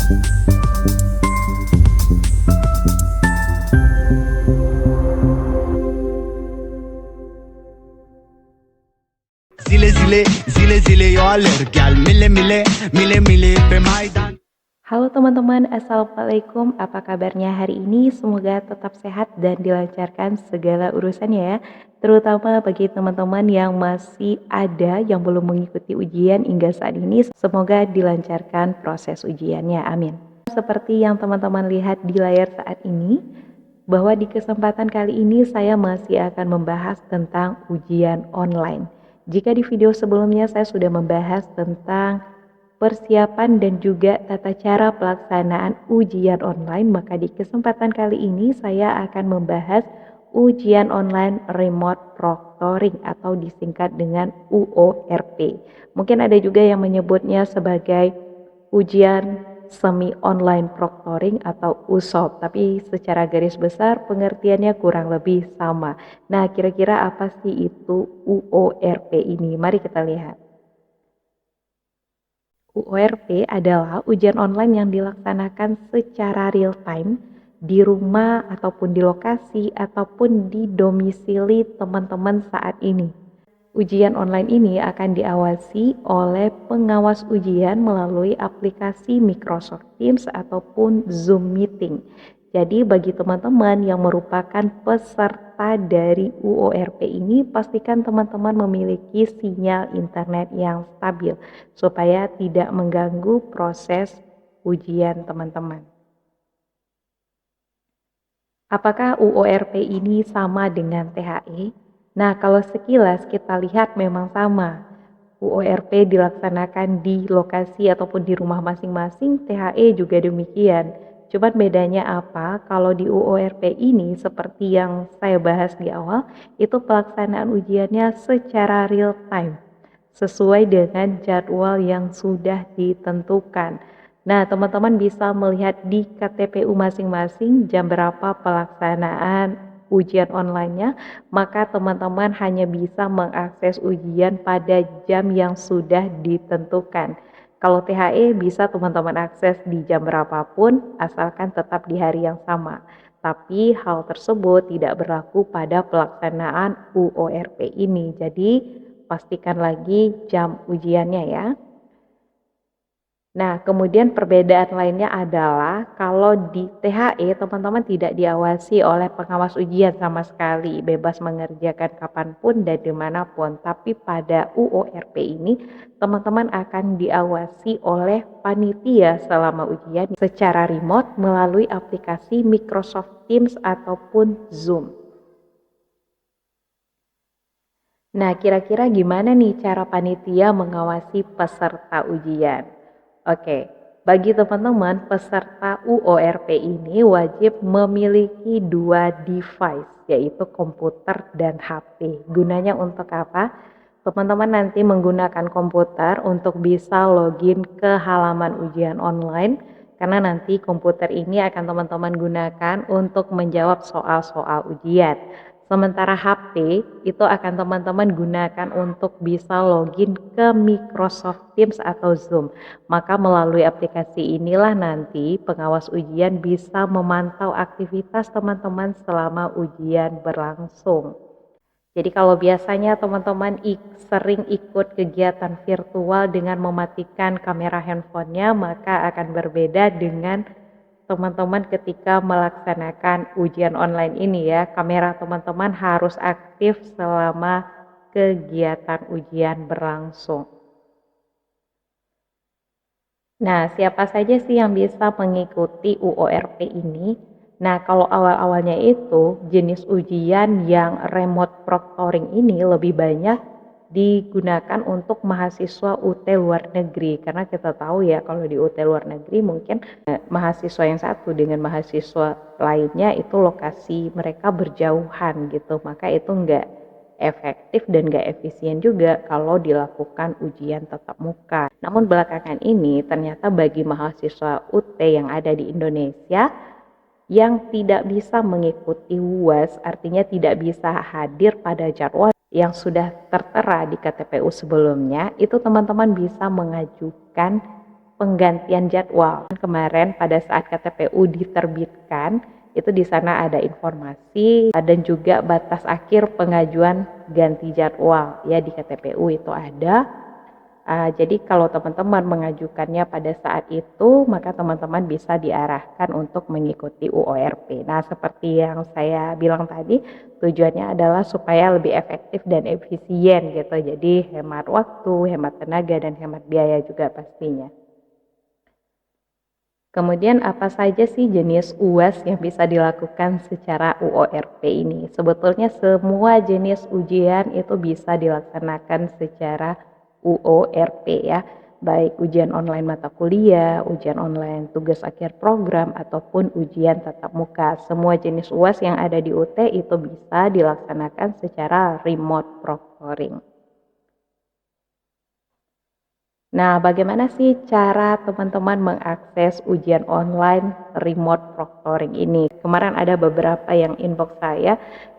Zile zile zile zile yo alergal mile mile mile mile pe maidan. Halo teman-teman, Assalamualaikum. Apa kabarnya hari ini? Semoga tetap sehat dan dilancarkan segala urusannya ya. Terutama bagi teman-teman yang masih ada yang belum mengikuti ujian hingga saat ini, semoga dilancarkan proses ujiannya. Amin. Seperti yang teman-teman lihat di layar saat ini, bahwa di kesempatan kali ini saya masih akan membahas tentang ujian online. Jika di video sebelumnya saya sudah membahas tentang persiapan dan juga tata cara pelaksanaan ujian online, maka di kesempatan kali ini saya akan membahas ujian online remote proctoring atau disingkat dengan UORP. Mungkin ada juga yang menyebutnya sebagai ujian semi online proctoring atau USOP, tapi secara garis besar pengertiannya kurang lebih sama. Nah, kira-kira apa sih itu UORP ini? Mari kita lihat. UORP adalah ujian online yang dilaksanakan secara real time di rumah ataupun di lokasi ataupun di domisili teman-teman saat ini. Ujian online ini akan diawasi oleh pengawas ujian melalui aplikasi Microsoft Teams ataupun Zoom Meeting. Jadi bagi teman-teman yang merupakan peserta dari UORP ini, pastikan teman-teman memiliki sinyal internet yang stabil supaya tidak mengganggu proses ujian teman-teman. Apakah UORP ini sama dengan THE? Nah, kalau sekilas kita lihat memang sama. UORP dilaksanakan di lokasi ataupun di rumah masing-masing, THE juga demikian. Cuman bedanya apa? Kalau di UORP ini seperti yang saya bahas di awal, itu pelaksanaan ujiannya secara real time, sesuai dengan jadwal yang sudah ditentukan. Nah, teman-teman bisa melihat di KTPU masing-masing jam berapa pelaksanaan ujian online-nya, maka teman-teman hanya bisa mengakses ujian pada jam yang sudah ditentukan. Kalau THE bisa teman-teman akses di jam berapapun asalkan tetap di hari yang sama. Tapi hal tersebut tidak berlaku pada pelaksanaan UORP ini. Jadi pastikan lagi jam ujiannya ya. Nah, kemudian perbedaan lainnya adalah kalau di THE teman-teman tidak diawasi oleh pengawas ujian sama sekali, bebas mengerjakan kapanpun dan dimanapun. Tapi pada UORP ini teman-teman akan diawasi oleh panitia selama ujian secara remote melalui aplikasi Microsoft Teams ataupun Zoom. Nah, kira-kira gimana nih cara panitia mengawasi peserta ujian? Oke, bagi teman-teman peserta UORP ini wajib memiliki 2 device, yaitu komputer dan HP. Gunanya untuk apa? Teman-teman nanti menggunakan komputer untuk bisa login ke halaman ujian online, karena nanti komputer ini akan teman-teman gunakan untuk menjawab soal-soal ujian. Sementara HP itu akan teman-teman gunakan untuk bisa login ke Microsoft Teams atau Zoom. Maka melalui aplikasi inilah nanti pengawas ujian bisa memantau aktivitas teman-teman selama ujian berlangsung. Jadi kalau biasanya teman-teman sering ikut kegiatan virtual dengan mematikan kamera handphonenya, maka akan berbeda dengan teman-teman ketika melaksanakan ujian online ini ya. Kamera teman-teman harus aktif selama kegiatan ujian berlangsung. Nah, siapa saja sih yang bisa mengikuti UORP ini? Nah, kalau awal-awalnya itu jenis ujian yang remote proctoring ini lebih banyak digunakan untuk mahasiswa UT luar negeri, karena kita tahu ya kalau di UT luar negeri mungkin mahasiswa yang satu dengan mahasiswa lainnya itu lokasi mereka berjauhan gitu, maka itu enggak efektif dan enggak efisien juga kalau dilakukan ujian tatap muka. Namun belakangan ini ternyata bagi mahasiswa UT yang ada di Indonesia yang tidak bisa mengikuti UAS, artinya tidak bisa hadir pada jadwal yang sudah tertera di KTPU sebelumnya, itu teman-teman bisa mengajukan penggantian jadwal. Kemarin pada saat KTPU diterbitkan, itu di sana ada informasi dan juga batas akhir pengajuan ganti jadwal ya di KTPU itu ada. Jadi kalau teman-teman mengajukannya pada saat itu, maka teman-teman bisa diarahkan untuk mengikuti UORP. Nah, seperti yang saya bilang tadi, tujuannya adalah supaya lebih efektif dan efisien gitu. Jadi hemat waktu, hemat tenaga, dan hemat biaya juga pastinya. Kemudian apa saja sih jenis UAS yang bisa dilakukan secara UORP ini? Sebetulnya semua jenis ujian itu bisa dilaksanakan secara UORP ya, baik ujian online mata kuliah, ujian online tugas akhir program, ataupun ujian tatap muka. Semua jenis UAS yang ada di UT itu bisa dilaksanakan secara remote proctoring. Nah, bagaimana sih cara teman-teman mengakses ujian online remote proctoring ini? Kemarin ada beberapa yang inbox saya,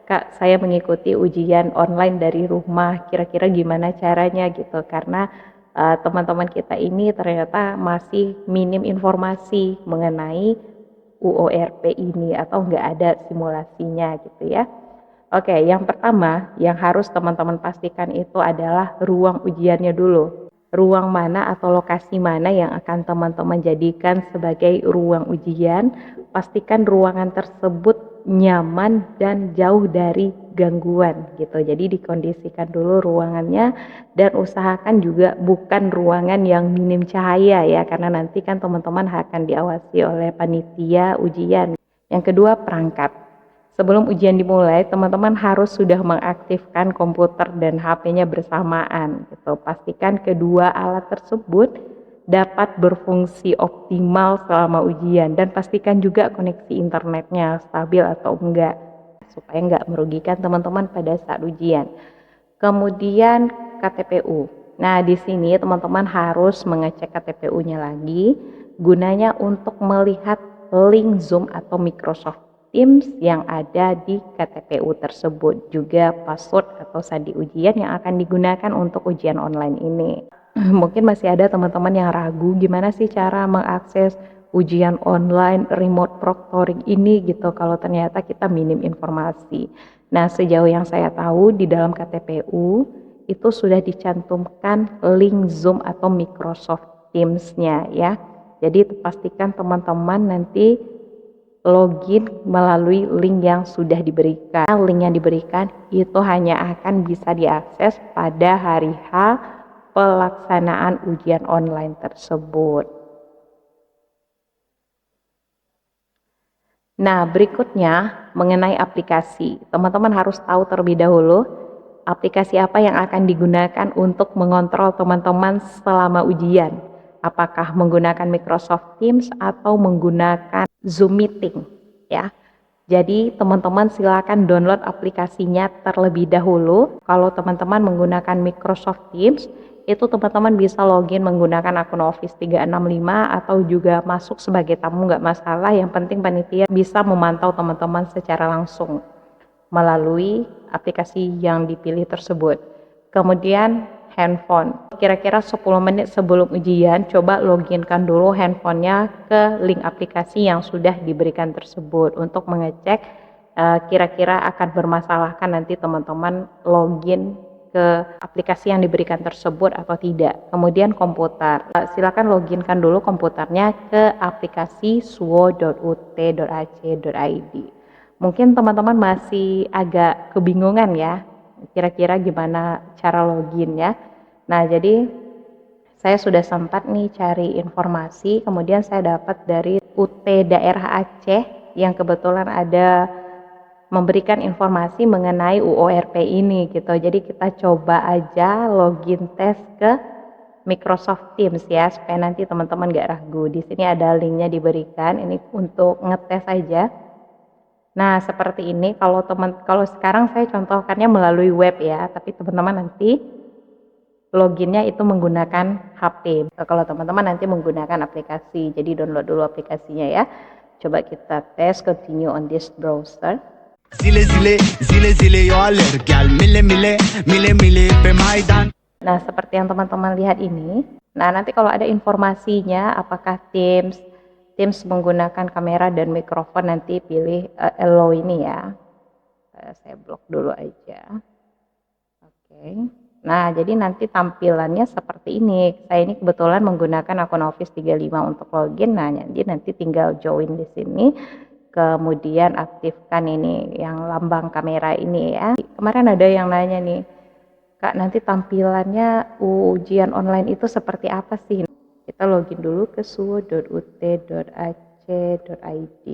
Kak, saya mengikuti ujian online dari rumah, kira-kira gimana caranya gitu, karena teman-teman kita ini ternyata masih minim informasi mengenai UORP ini atau nggak ada simulasinya gitu ya. Oke, yang pertama yang harus teman-teman pastikan itu adalah ruang ujiannya dulu. Ruang mana atau lokasi mana yang akan teman-teman jadikan sebagai ruang ujian, pastikan ruangan tersebut nyaman dan jauh dari gangguan gitu. Jadi dikondisikan dulu ruangannya dan usahakan juga bukan ruangan yang minim cahaya ya, karena nanti kan teman-teman akan diawasi oleh panitia ujian. Yang kedua, perangkat. Sebelum ujian dimulai, teman-teman harus sudah mengaktifkan komputer dan HP-nya bersamaan gitu. Pastikan kedua alat tersebut dapat berfungsi optimal selama ujian dan pastikan juga koneksi internetnya stabil atau enggak supaya enggak merugikan teman-teman pada saat ujian. Kemudian KTPU. Nah, di sini teman-teman harus mengecek KTPU-nya lagi gunanya untuk melihat link Zoom atau Microsoft Teams yang ada di KTPU tersebut, juga password atau sandi ujian yang akan digunakan untuk ujian online ini. Mungkin masih ada teman-teman yang ragu gimana sih cara mengakses ujian online remote proctoring ini gitu kalau ternyata kita minim informasi. Nah, sejauh yang saya tahu di dalam KTPU itu sudah dicantumkan link Zoom atau Microsoft Teams-nya ya. Jadi pastikan teman-teman nanti login melalui link yang sudah diberikan. Link yang diberikan itu hanya akan bisa diakses pada hari H pelaksanaan ujian online tersebut. Nah, berikutnya mengenai aplikasi. Teman-teman harus tahu terlebih dahulu aplikasi apa yang akan digunakan untuk mengontrol teman-teman selama ujian. Apakah menggunakan Microsoft Teams atau menggunakan Zoom Meeting ya. Jadi teman-teman silakan download aplikasinya terlebih dahulu. Kalau teman-teman menggunakan Microsoft Teams, itu teman-teman bisa login menggunakan akun Office 365 atau juga masuk sebagai tamu nggak masalah. Yang penting panitia bisa memantau teman-teman secara langsung melalui aplikasi yang dipilih tersebut. Kemudian handphone. Kira-kira 10 menit sebelum ujian, coba loginkan dulu handphonenya ke link aplikasi yang sudah diberikan tersebut untuk mengecek kira-kira akan bermasalahkan nanti teman-teman login ke aplikasi yang diberikan tersebut atau tidak. Kemudian komputer. Silakan loginkan dulu komputernya ke aplikasi suwo.ut.ac.id. Mungkin teman-teman masih agak kebingungan ya, kira-kira gimana cara login ya. Nah, jadi saya sudah sempat nih cari informasi, kemudian saya dapat dari UT daerah Aceh yang kebetulan ada memberikan informasi mengenai UORP ini gitu. Jadi kita coba aja login tes ke Microsoft Teams ya, supaya nanti teman-teman gak ragu. Di sini ada linknya diberikan, ini untuk ngetes aja. Nah, seperti ini kalau sekarang saya contohkannya melalui web ya, tapi teman-teman nanti loginnya itu menggunakan HP. Kalau teman-teman nanti menggunakan aplikasi, jadi download dulu aplikasinya ya. Coba kita tes, continue on this browser. Zile zile zile zile yoaler gal mile mile mile mile pe maidan. Nah, seperti yang teman-teman lihat ini. Nah, nanti kalau ada informasinya apakah Teams menggunakan kamera dan mikrofon, nanti pilih allow ini ya. Saya blok dulu aja. Oke. Nah, jadi nanti tampilannya seperti ini. Saya ini kebetulan menggunakan akun Office 35 untuk login. Nah, jadi nanti tinggal join di sini. Kemudian aktifkan ini yang lambang kamera ini ya. Kemarin ada yang nanya nih, Kak, nanti tampilannya ujian online itu seperti apa sih? Kita login dulu ke suwo.ut.ac.id.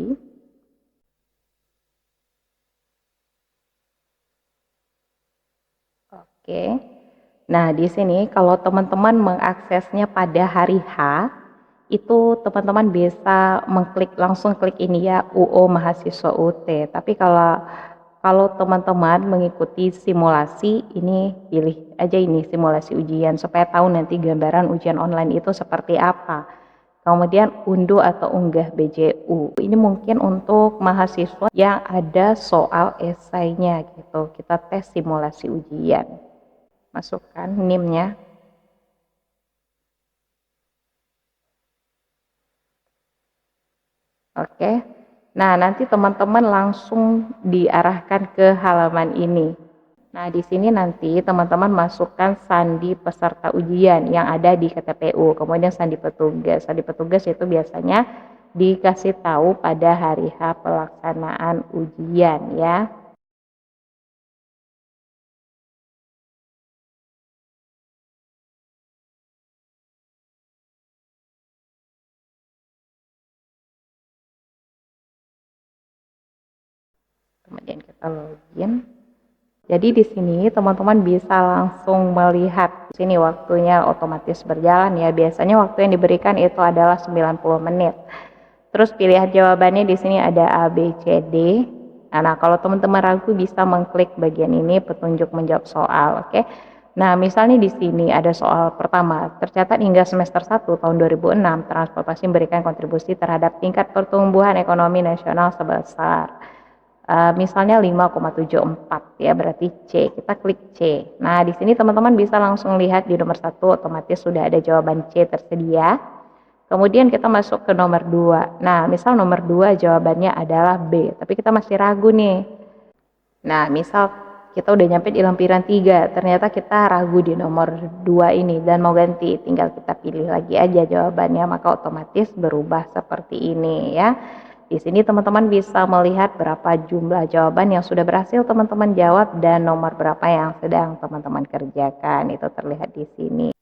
Oke. Nah, di sini kalau teman-teman mengaksesnya pada hari H, itu teman-teman bisa langsung klik ini ya, UO Mahasiswa UT. Tapi kalau teman-teman mengikuti simulasi, ini pilih aja ini simulasi ujian supaya tahu nanti gambaran ujian online itu seperti apa. Kemudian unduh atau unggah BJU. Ini mungkin untuk mahasiswa yang ada soal esainya gitu. Kita tes simulasi ujian. Masukkan NIM-nya. Oke. Nah, nanti teman-teman langsung diarahkan ke halaman ini. Nah, di sini nanti teman-teman masukkan sandi peserta ujian yang ada di KTPU, kemudian sandi petugas. Sandi petugas itu biasanya dikasih tahu pada hari H pelaksanaan ujian ya. Kemudian kita login. Jadi di sini teman-teman bisa langsung melihat di sini waktunya otomatis berjalan ya. Biasanya waktu yang diberikan itu adalah 90 menit. Terus pilihan jawabannya di sini ada A, B, C, D. Nah, kalau teman-teman ragu bisa mengklik bagian ini petunjuk menjawab soal, oke. Nah, misalnya di sini ada soal pertama, tercatat hingga semester 1 tahun 2006 transportasi memberikan kontribusi terhadap tingkat pertumbuhan ekonomi nasional sebesar misalnya 5,74 ya, berarti C. Kita klik C. Nah, di sini teman-teman bisa langsung lihat di nomor 1 otomatis sudah ada jawaban C tersedia. Kemudian kita masuk ke nomor 2. Nah, misal nomor 2 jawabannya adalah B, tapi kita masih ragu nih. Nah, misal kita udah nyampe di lampiran 3, ternyata kita ragu di nomor 2 ini dan mau ganti, tinggal kita pilih lagi aja jawabannya, maka otomatis berubah seperti ini ya. Di sini teman-teman bisa melihat berapa jumlah jawaban yang sudah berhasil teman-teman jawab dan nomor berapa yang sedang teman-teman kerjakan. Itu terlihat di sini.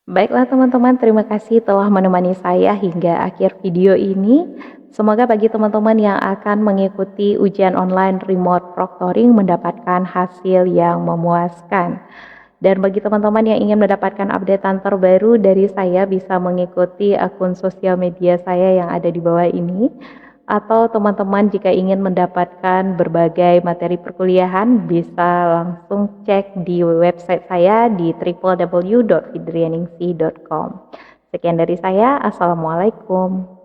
Baiklah teman-teman, terima kasih telah menemani saya hingga akhir video ini. Semoga bagi teman-teman yang akan mengikuti ujian online remote proctoring mendapatkan hasil yang memuaskan. Dan bagi teman-teman yang ingin mendapatkan updatean terbaru dari saya, bisa mengikuti akun sosial media saya yang ada di bawah ini. Atau teman-teman jika ingin mendapatkan berbagai materi perkuliahan, bisa langsung cek di website saya di www.fidrianingsih.com. Sekian dari saya, Assalamualaikum.